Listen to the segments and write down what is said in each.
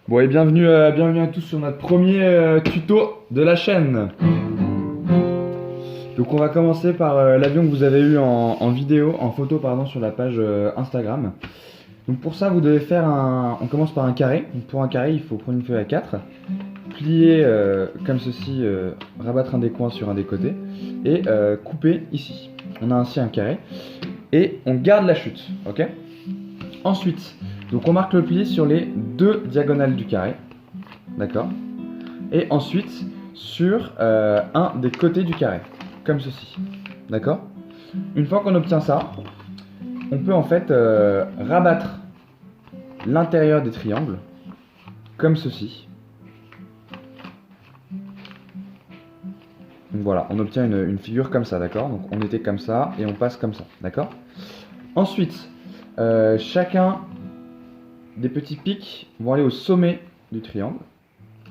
Bon et bienvenue à tous sur notre premier tuto de la chaîne. Donc on va commencer par l'avion que vous avez eu en vidéo, en photo pardon, sur la page Instagram. Donc pour ça vous devez faire on commence par un carré. Donc pour un carré il faut prendre une feuille A4, plier comme ceci, rabattre un des coins sur un des côtés et couper ici. On a ainsi un carré et on garde la chute, ok. Ensuite, donc on marque le pli sur les deux diagonales du carré, d'accord. Et ensuite sur un des côtés du carré, comme ceci, d'accord. Une fois qu'on obtient ça, on peut en fait rabattre l'intérieur des triangles, comme ceci. Donc voilà, on obtient une figure comme ça, d'accord. Donc on était comme ça et on passe comme ça, d'accord. Ensuite, chacun des petits pics vont aller au sommet du triangle,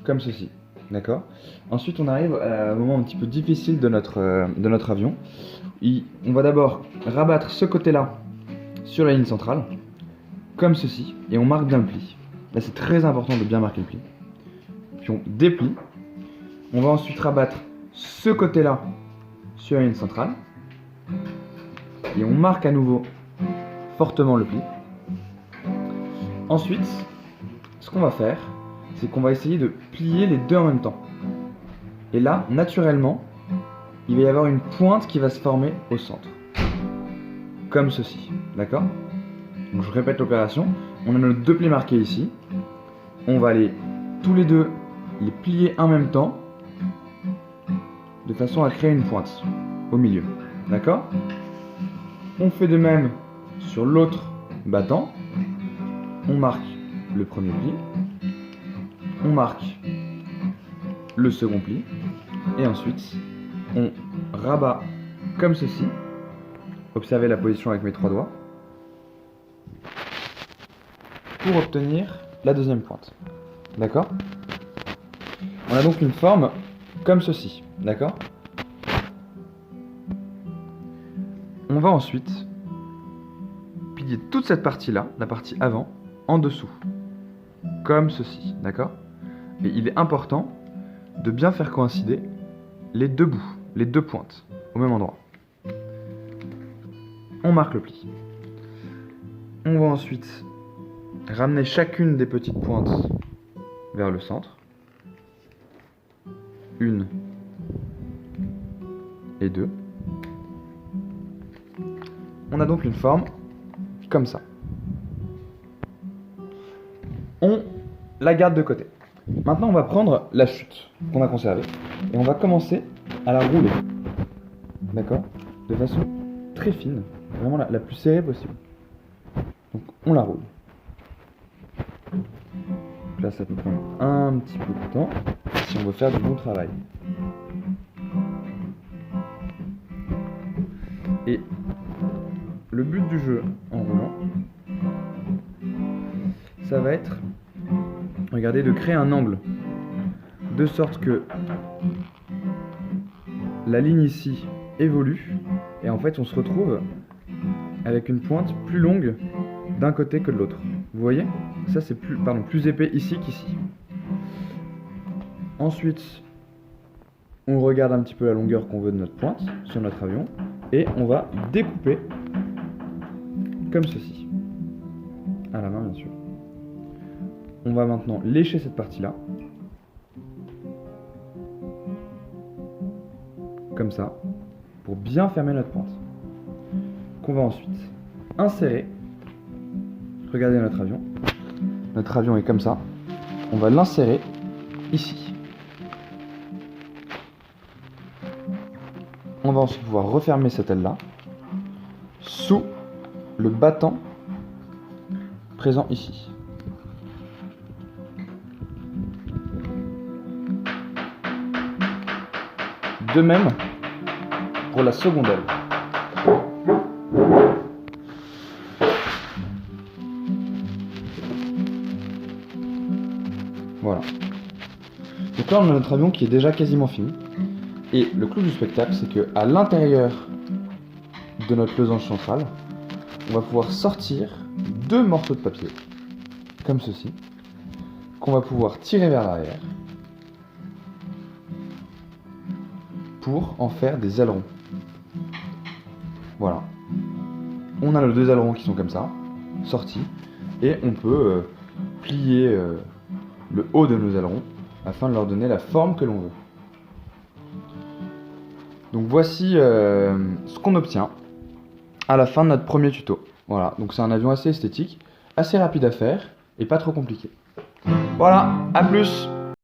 comme ceci, d'accord. Ensuite, on arrive à un moment un petit peu difficile de notre avion. On va d'abord rabattre ce côté-là sur la ligne centrale, comme ceci, et on marque bien le pli. Là, c'est très important de bien marquer le pli. Puis on déplie. On va ensuite rabattre ce côté-là sur la ligne centrale, et on marque à nouveau fortement le pli. Ensuite, ce qu'on va faire, c'est qu'on va essayer de plier les deux en même temps. Et là, naturellement, il va y avoir une pointe qui va se former au centre. Comme ceci, d'accord? Donc je répète l'opération. On a nos deux plis marqués ici. On va aller tous les deux les plier en même temps, de façon à créer une pointe au milieu, d'accord? On fait de même sur l'autre battant. On marque le premier pli, on marque le second pli, et ensuite on rabat comme ceci. Observez la position avec mes trois doigts pour obtenir la deuxième pointe, d'accord. On a donc une forme comme ceci, d'accord. On va ensuite plier toute cette partie-là, la partie avant, en dessous, comme ceci, d'accord. Et il est important de bien faire coïncider les deux bouts, les deux pointes, au même endroit. On marque le pli. On va ensuite ramener chacune des petites pointes vers le centre. Une et deux. On a donc une forme comme ça. On la garde de côté. Maintenant, on va prendre la chute qu'on a conservée et on va commencer à la rouler, d'accord, de façon très fine, vraiment la plus serrée possible. Donc, on la roule. Donc là, ça peut prendre un petit peu de temps si on veut faire du bon travail. Et le but du jeu en roulant, ça va être, regardez, de créer un angle de sorte que la ligne ici évolue et en fait on se retrouve avec une pointe plus longue d'un côté que de l'autre. Vous voyez? Ça c'est plus épais ici qu'ici. Ensuite, on regarde un petit peu la longueur qu'on veut de notre pointe sur notre avion et on va découper comme ceci, à la main bien sûr. On va maintenant lécher cette partie-là, comme ça, pour bien fermer notre pointe. Qu'on va ensuite insérer. Regardez notre avion. Notre avion est comme ça. On va l'insérer ici. On va ensuite pouvoir refermer cette aile-là sous le battant présent ici. De même pour la seconde aile. Voilà. Donc là on a notre avion qui est déjà quasiment fini. Et le clou du spectacle, c'est que à l'intérieur de notre losange centrale, on va pouvoir sortir deux morceaux de papier, comme ceci, qu'on va pouvoir tirer vers l'arrière pour en faire des ailerons. Voilà. On a nos deux ailerons qui sont comme ça, sortis, et on peut plier le haut de nos ailerons afin de leur donner la forme que l'on veut. Donc voici ce qu'on obtient à la fin de notre premier tuto. Voilà, donc c'est un avion assez esthétique, assez rapide à faire et pas trop compliqué. Voilà, à plus!